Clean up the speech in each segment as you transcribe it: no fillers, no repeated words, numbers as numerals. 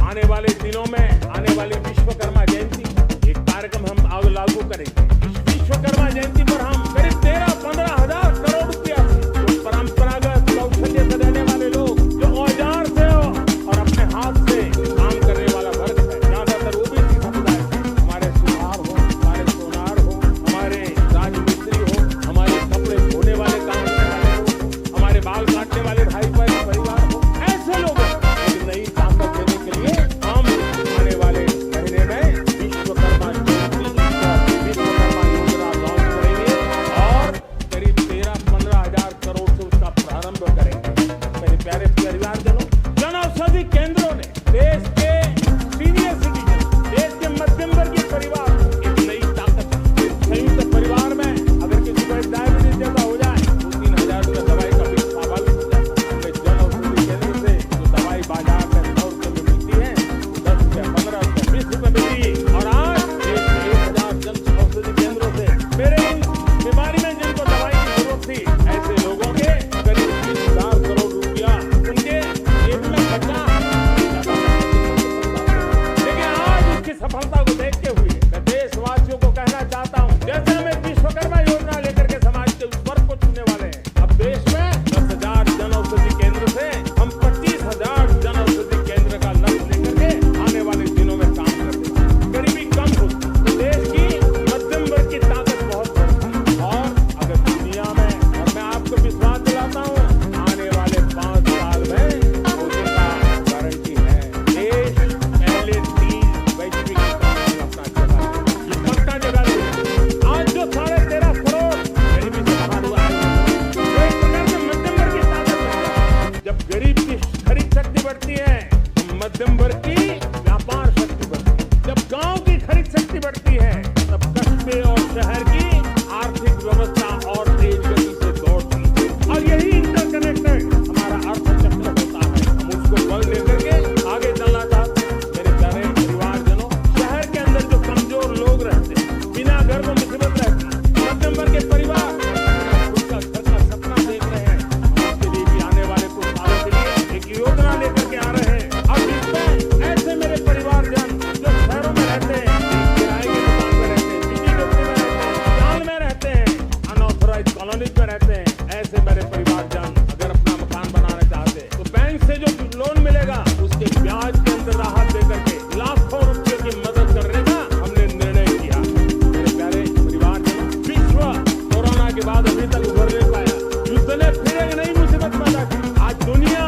आने वाले दिनों में आने वाली विश्वकर्मा जयंती एक कार्यक्रम हम लागू करेंगे। इस विश्वकर्मा जयंती पर हम करीब 13-15 हजार करोड़ रुपया जो परंपरागत कौशल्य से रहने वाले लोग, जो औजार से और अपने हाथ से काम करने वाला वर्ग है, ज्यादातर ओबीसी समुदाय है, हमारे सुनार हो, हमारे सोनार हो, हमारे राजमिस्त्री हो, हमारे कपड़े धोने वाले, काम करने वाले हो, हमारे बाल काटने वाले भाई बहन परिवार हो, ऐसे लोगों को एक नई ताकत देने के लिए हम आने वाले महीने में विश्वकर्मा जयंती विश्वकर्मा योजना लॉन्च करेंगे और करीब 13-15 हजार करोड़ से उसका प्रारंभ करेंगे। मेरे प्यारे परिवारजनों, जन औषधि केंद्रों ने देश के सीनियर सिटीजन, देश के मध्यम वर्गीय परिवार को एक नई ताकत दी। संयुक्त परिवार में अगर किसी को डायबिटीज जैसा हो जाए तो 3,000 रुपये दवाई का बिल स्वाभाविक हो जाता है। हमें जन औषधि केंद्र से जो दवाई बाजार में 100 रुपये में मिलती है, 10 रुपये, 15 रुपये, 20 रुपये मिलती है। और आज देश में 1,000 जन औषधि केंद्रों से मेरे इन बीमारी में जिनको दवाई की जरूरत थी, ऐसे लोगों के करीब 20,000 करोड़ रुपया उनके जेब में बचा। लेकिन आज उसकी सफलता को देखते हुए मैं देशवासियों को कहना चाहता हूँ, जैसे हमें विश्वकर्मा योजना लेकर के समाज के स्वर को छूने वाले हैं, अब देश में 10,000 जन औषधि केंद्र से हम 25,000 जन औषधि केंद्र का लक्ष्य लेकर के आने वाले दिनों में काम करेंगे। गरीबी कम होगी तो देश की मध्यम वर्ग की ताकत बहुत बढ़ती है। और अगर दुनिया में, और मैं आपको विश्वास दिलाता हूँ, आने वाले 5 साल में मोदी का गारंटी है, देश पहले 3 वैश्विक इकोनॉमी अपना जगह ये पक्का जगह देगा। आज जो 13.5 करोड़ गरीबी से बाहर हुआ है, तो एक प्रकार से मध्यम वर्ग की ताकत बढ़ती है। जब गरीब की खरीद शक्ति बढ़ती है तो मध्यम वर्ग की व्यापार शक्ति बढ़ती है। जब गांव की खरीद शक्ति बढ़ती है तब कस्बे और शहर की आर्थिक व्यवस्था और तेज गति से दौड़ती है। और यही इंटरकनेक्टेड हमारा अर्थचक्र होता है। हम उसको बल लेकर के आगे चलना चाहते हैं। मेरे प्यारे परिवारजनों, शहर के अंदर जो कमजोर लोग रहते हैं, बिना घर को मुसीबत रहती है, मध्यम वर्ग के परिवार खुद का घर का सपना देख रहे हैं, हम उसके लिए भी आने वाले कुछ सालों के लिए एक योजना लेकर के आ रहे हैं। अब इसमें ऐसे मेरे परिवारजन जो शहरों में रहते हैं, किराए की दुकान में रहते हैं, बिजली डोपने में रहते हैं, जाल में रहते हैं, अनऑथराइज्ड कॉलोनीज में रहते हैं, ऐसे मेरे परिवारजन अगर अपना मकान बनाना चाहते हैं तो बैंक से जो लोन मिलेगा उसके ब्याज के अंदर राहत देकर के लाखों रुपए की मदद करने का हमने निर्णय किया। मेरे प्यारे परिवारजन, विश्व कोरोना के बाद अभी तक उभर नहीं पाया। युद्ध ने फिर एक नई मुसीबत पैदा की। आज दुनिया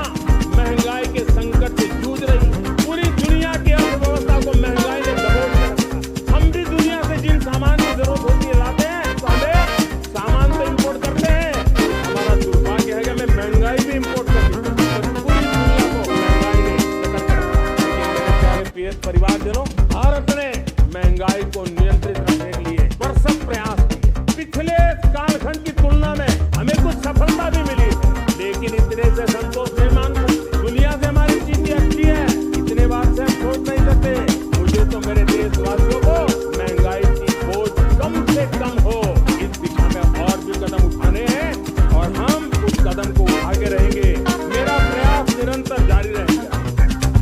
महंगाई के संकट से जूझ रही है। पूरी दुनिया की अर्थव्यवस्था को महंगाई ने दबोच के रखा। हम भी दुनिया से जिन सामान की जरूरत होती है लाते हैं, तो हमें सामान तो इम्पोर्ट करते हैं। हमारा दुर्भाग्य है कि हमें महंगाई भी इम्पोर्ट करनी है। तो पूरी दुनिया को महंगाई ने टक्कर कर रखा है। लेकिन मेरे प्यारे प्रिय परिवारजनों, भारत ने महंगाई को नियंत्रित रखने के लिए भरसक प्रयास किए। पिछले कालखंड की तुलना में हमें कुछ सफलता भी मिली है, लेकिन इतने से संतोष नहीं मान सकते। दुनिया से हमारी चीजें अच्छी है, इतने बात से हम सोच नहीं सकते। मुझे तो मेरे देशवासियों को महंगाई की बोझ कम से कम हो, इस दिशा में और भी कदम उठाने हैं और हम उस कदम को उठाते रहेंगे। मेरा प्रयास निरंतर जारी रहेगा।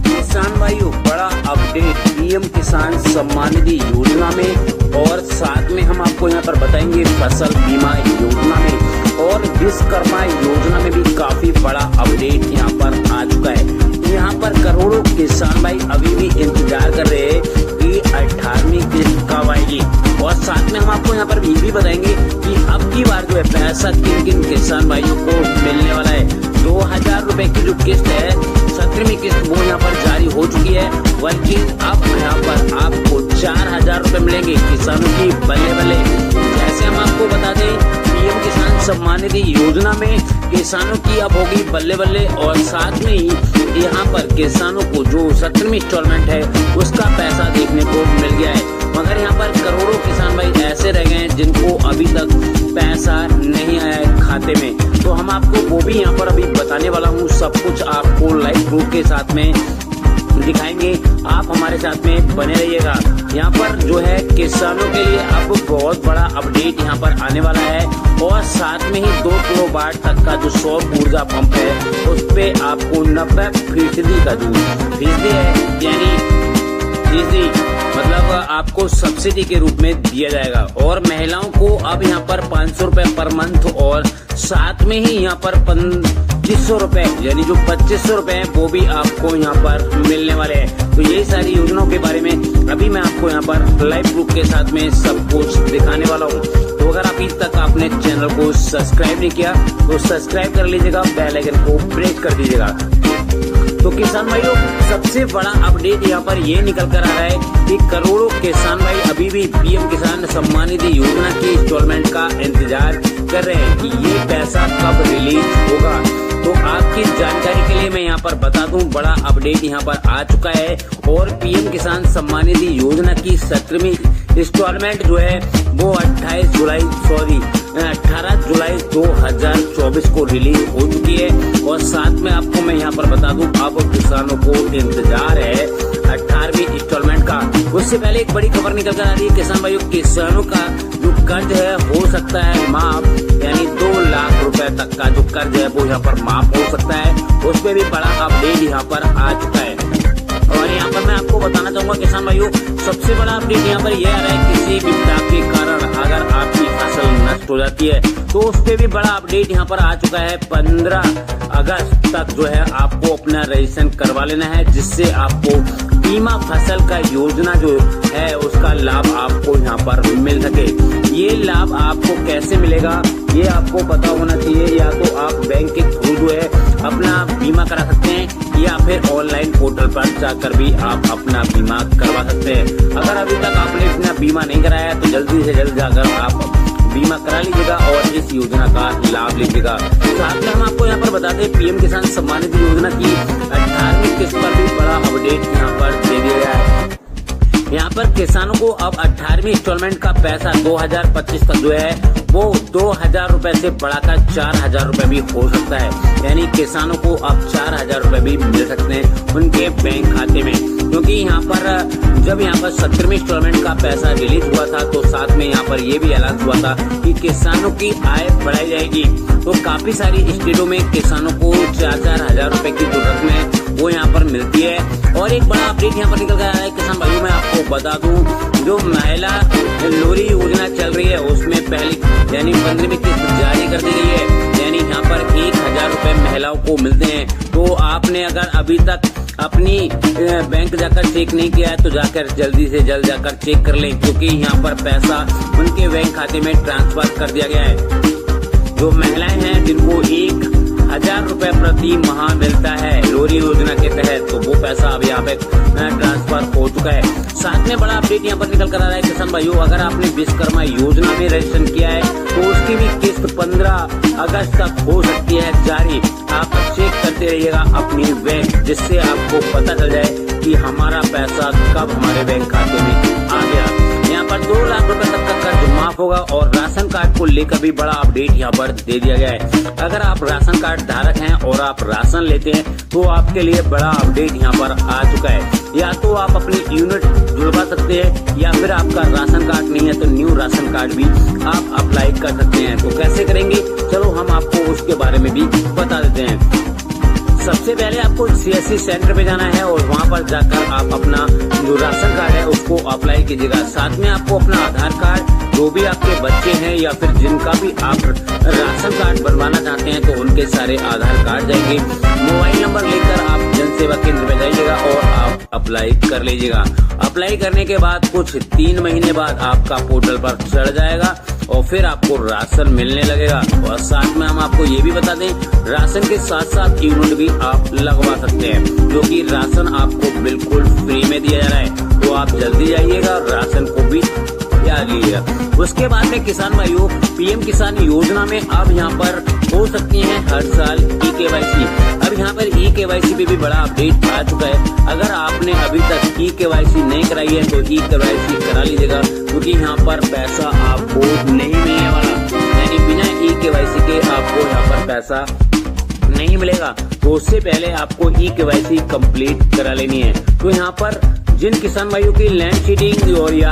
किसान भाइयों, बड़ा अपडेट पीएम किसान सम्मान निधि योजना में, और साथ में हम आपको यहाँ पर बताएंगे फसल बीमा योजना में, और विश्वकर्मा योजना में भी काफी बड़ा अपडेट यहाँ पर आ चुका है। यहाँ पर करोड़ों किसान भाई अभी भी इंतजार कर रहे हैं कि 18वीं किस्त कब आएगी। और साथ में हम आपको यहाँ पर ये भी बताएंगे कि अब की बार जो है पैसा किन किन किसान भाइयों को मिलने वाला है। 2,000 रुपए की जो किस्त है, 17वीं किस्त वो यहाँ पर जारी हो चुकी है, बल्कि अब यहाँ पर आपको 4,000 रुपए मिलेंगे किसानों की बल्ले बल्ले। जैसे हम आपको बता दें, पीएम किसान सम्मान निधि योजना में किसानों की अब होगी बल्ले बल्ले, और साथ में ही यहाँ पर किसानों को जो 17वीं इंस्टॉलमेंट है उसका पैसा देखने को मिल गया है। मगर यहाँ पर करोड़ों किसान भाई ऐसे रह गए हैं जिनको अभी तक पैसा नहीं आया है खाते में। तो हम आपको वो भी यहाँ पर अभी बताने वाला हूँ, सब कुछ आपको लाइव प्रूफ के साथ में दिखाएंगे। आप हमारे साथ में बने रहिएगा। यहाँ पर जो है किसानों के लिए अब बहुत बड़ा अपडेट यहाँ पर आने वाला है और साथ में ही 2 किलोवाट तक का जो सौर ऊर्जा पंप है उस पे आपको 90% का जो फीसदी है, यानी फीसदी मतलब आपको सब्सिडी के रूप में दिया जाएगा। और महिलाओं को अब यहाँ पर 500 रुपए पर मंथ और साथ में ही यहाँ पर 2500 रुपए यानी जो 2500 रुपए है वो भी आपको यहाँ पर मिलने वाले हैं। तो यही सारी योजनाओं के बारे में अभी मैं आपको यहाँ पर लाइव प्रूफ के साथ में सब कुछ दिखाने वाला हूँ। तो अगर अभी तक आपने चैनल को सब्सक्राइब नहीं किया तो सब्सक्राइब कर लीजिएगा, बेल आइकन को प्रेस कर दीजिएगा। तो किसान भाइयों, सबसे बड़ा अपडेट यहाँ पर ये निकल कर आ रहा है कि करोड़ों किसान भाई अभी भी पीएम किसान सम्मान निधि योजना की इंस्टॉलमेंट का इंतजार कर रहे हैं कि ये पैसा कब रिलीज होगा। तो आपकी जानकारी के लिए मैं यहाँ पर बता दूं, बड़ा अपडेट यहाँ पर आ चुका है और पीएम किसान सम्मान निधि योजना की 17वीं इंस्टॉलमेंट जो है वो 18 जुलाई 2024 को रिलीज हो चुकी है। और साथ में आपको मैं यहाँ पर बता दूं, अब किसानों को इंतजार है 18वीं इंस्टॉलमेंट का। उससे पहले एक बड़ी खबर निकल कर आ रही है किसान भाइयों, किसानों का जो कर्ज है हो सकता है माफ, यानी 2 लाख रुपए तक का जो कर्ज है वो यहाँ पर माफ हो सकता है। उस पर भी बड़ा अपडेट यहाँ पर आ चुका है। और यहाँ पर मैं आपको बताना चाहूंगा किसान भाइयों, सबसे बड़ा अपडेट यहाँ पर यह आ रहा है किसी विपदा के कारण अगर आपकी फसल नष्ट हो जाती है तो उस पर भी बड़ा अपडेट यहाँ पर आ चुका है। 15 अगस्त तक जो है आपको अपना रजिस्ट्रेशन करवा लेना है, जिससे आपको बीमा फसल का योजना जो है उसका लाभ आपको यहाँ पर मिल सके। ये लाभ आपको कैसे मिलेगा ये आपको पता होना चाहिए। या तो आप बैंक के थ्रू जो है अपना बीमा करा सकते हैं या फिर ऑनलाइन पोर्टल पर जाकर भी आप अपना बीमा करवा सकते हैं। अगर अभी तक आपने अपना बीमा नहीं कराया तो जल्दी से जल्द जाकर आप बीमा करा लीजिएगा और इस योजना का लाभ लीजिएगा। साथ में हम आपको यहाँ पर बताते हैं पीएम किसान सम्मान निधि योजना की 18वीं किस्त पर भी बड़ा अपडेट यहाँ पर दे दिया गया है। यहाँ पर किसानों को अब 18वीं इंस्टॉलमेंट का पैसा 2025 तक जो है वो 2000 रुपए से बढ़ाकर 4000 रुपए भी हो सकता है, यानी किसानों को अब 4000 रुपए भी मिल सकते हैं उनके बैंक खाते में। क्योंकि यहाँ पर जब यहाँ पर 17वीं इंस्टॉलमेंट का पैसा रिलीज हुआ था तो साथ में यहाँ पर ये भी ऐलान हुआ था कि किसानों की आय बढ़ाई जाएगी। तो काफी सारी स्टेटों में किसानों को 4-4 हजार रुपए की जो रकम है वो यहाँ पर मिलती है। और एक बड़ा अपडेट यहाँ पर निकल कर आया है किसान भाइयों, मैं आपको बता दूं, जो महिला लोरी योजना चल रही है उसमें पहली यानी 15वीं किस्त जारी कर दी गई है, यानी यहाँ पर 1000 रुपए महिलाओं को मिलते हैं। तो आपने अगर अभी तक अपनी बैंक जाकर चेक नहीं किया है तो जाकर जल्दी से जल्द जाकर चेक कर लें, क्योंकि यहाँ पर पैसा उनके बैंक खाते में ट्रांसफर कर दिया गया है। जो महिलाएं हैं जिनको 1000 रुपए प्रति माह मिलता है लोरी योजना के तहत, तो वो पैसा अब यहाँ पे ट्रांसफर हो चुका है। साथ में बड़ा अपडेट यहाँ पर निकल कर आ रहा है किसान भाइयों, अगर आपने विश्वकर्मा योजना में रजिस्ट्रेशन किया है तो उसकी भी किस्त 15 अगस्त तक हो सकती है जारी। आप चेक करते रहिएगा अपनी बैंक, जिससे आपको पता चल जाए कि हमारा पैसा कब हमारे बैंक खाते में आ गया। यहाँ पर 2 लाख रुपए तक का कर्ज माफ होगा और राशन कार्ड को लेकर भी बड़ा अपडेट यहाँ पर दे दिया गया है। अगर आप राशन कार्ड धारक हैं और आप राशन लेते हैं तो आपके लिए बड़ा अपडेट यहाँ पर आ चुका है। या तो आप अपनी यूनिट जुड़वा सकते हैं या फिर आपका राशन कार्ड नहीं है तो न्यू राशन कार्ड भी आप अप्लाई कर सकते हैं। तो कैसे करेंगे, चलो हम आपको उसके बारे में भी बता देते हैं। सबसे पहले आपको सीएससी सेंटर पे जाना है और वहां पर जाकर आप अपना जो राशन कार्ड है उसको अप्लाई कीजिएगा। साथ में आपको अपना आधार कार्ड, जो भी आपके बच्चे हैं या फिर जिनका भी आप राशन कार्ड बनवाना चाहते हैं तो उनके सारे आधार कार्ड जाएंगे। मोबाइल नंबर लेकर आप जन सेवा केंद्र में जाइएगा और आप अप्लाई कर लीजिएगा। अप्लाई करने के बाद कुछ 3 महीने बाद आपका पोर्टल पर चढ़ जाएगा और फिर आपको राशन मिलने लगेगा। और साथ में हम आपको ये भी बता दें, राशन के साथ साथ यूनिट भी आप लगवा सकते हैं, जो कि राशन आपको बिल्कुल फ्री में दिया जा रहा है। तो आप जल्दी जाइएगा, राशन को भी याद लीजिएगा। उसके बाद में किसान भाइयों, पीएम किसान योजना में अब यहाँ पर हो सकती है हर साल ई-केवाईसी। अब यहाँ पर ई-केवाईसी पे भी बड़ा अपडेट आ चुका है। अगर आपने अभी तक ई-केवाईसी नहीं कराई है तो ई-केवाईसी करा लीजिएगा, क्योंकि यहाँ पर पैसा आपको नहीं मिलने वाला, यानी बिना ई-केवाईसी के आपको यहाँ पर पैसा नहीं मिलेगा तो उससे पहले आपको E-KYC कंप्लीट करा लेनी है। तो यहाँ पर जिन किसान भाइयों की लैंड सीडिंग और या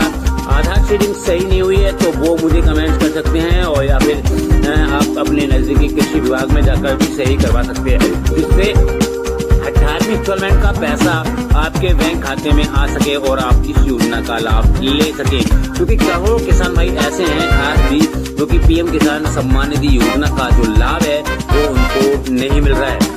आधार सीडिंग सही नहीं हुई है तो वो मुझे कमेंट कर सकते हैं, और या फिर आप अपने नजदीकी कृषि विभाग में जाकर भी सही करवा सकते हैं, जिससे 18वीं इंस्टॉलमेंट का पैसा आपके बैंक खाते में आ सके और आप इस योजना का लाभ ले सके। क्योंकि करोड़ों किसान भाई ऐसे हैं आज भी जो कि PM किसान सम्मान निधि योजना का जो लाभ है वो उनको नहीं मिल रहा है।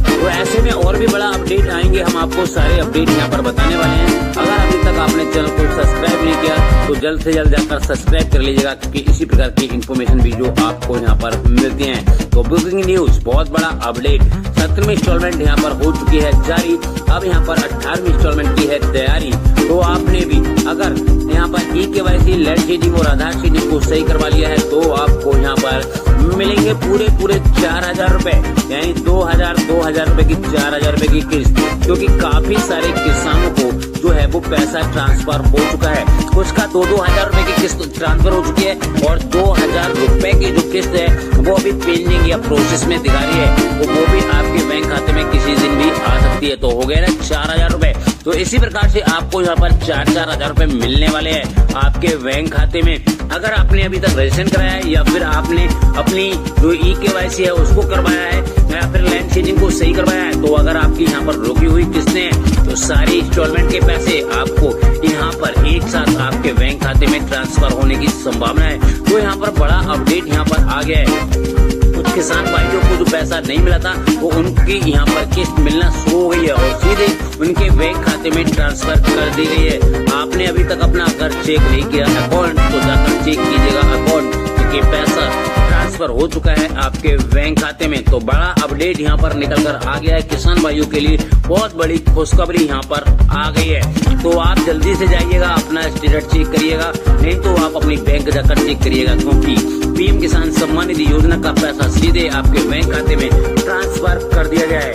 तो ऐसे में और भी बड़ा अपडेट आएंगे, हम आपको सारे अपडेट यहाँ पर बताने वाले हैं। अगर अभी तक आपने चैनल को सब्सक्राइब नहीं किया तो जल्द से जल्द जाकर सब्सक्राइब कर लीजिएगा, क्योंकि इसी प्रकार की इन्फॉर्मेशन भी जो आपको यहाँ पर मिलती हैं। तो ब्रेकिंग न्यूज, बहुत बड़ा अपडेट, 17वीं इंस्टॉलमेंट यहाँ पर हो चुकी है जारी। अब यहाँ पर 18वीं इंस्टॉलमेंट की है तैयारी। तो आपने भी अगर यहाँ पर E-KYC लैंड सीडिंग और आधार सीडिंग को सही करवा लिया है तो आपको यहाँ पर मिलेंगे पूरे 4,000 रुपए, यानी 2,000 रुपए की 4,000 रुपए की किस्त, क्योंकि काफी सारे किसानों को जो है वो पैसा ट्रांसफर हो चुका है। कुछ का 2,000 रुपए की किस्त ट्रांसफर हो चुकी है और 2,000 रुपए की जो किस्त है वो अभी पेंडिंग या प्रोसेस में दिखा रही है, तो वो भी आपके बैंक खाते में किसी दिन भी आ सकती है। तो हो गए ना 4,000 रुपए। तो इसी प्रकार से आपको यहाँ पर 4,000 रुपए मिलने वाले हैं आपके बैंक खाते में। अगर आपने अभी तक रजिस्ट्रेशन कराया है या फिर आपने अपनी जो E-KYC है उसको करवाया है या फिर लैंड सीडिंग को सही करवाया है, तो अगर आपकी यहाँ पर रुकी हुई किस्तें हैं तो सारी इंस्टॉलमेंट के पैसे आपको यहाँ पर एक साथ आपके बैंक खाते में ट्रांसफर होने की संभावना है। तो यहाँ पर बड़ा अपडेट यहाँ पर आ गया है। कुछ किसान भाइयों को जो पैसा नहीं मिला था वो उनकी यहाँ पर किस्त मिलना शुरू हो गई है और सीधे उनके बैंक खाते में ट्रांसफर कर दी गई है। आपने अभी तक अपना अगर चेक नहीं किया अकाउंट तो जाकर चेक कीजिएगा अकाउंट, क्योंकि पैसा ट्रांसफर हो चुका है आपके बैंक खाते में। तो बड़ा अपडेट यहाँ पर निकल कर आ गया है किसान भाइयों के लिए, बहुत बड़ी खुशखबरी यहाँ पर आ गई है। तो आप जल्दी से जाइएगा अपना स्टेटस चेक करिएगा, नहीं तो आप अपनी बैंक जाकर चेक करिएगा, क्योंकि PM किसान सम्मान निधि योजना का पैसा सीधे आपके बैंक खाते में ट्रांसफर कर दिया गया है।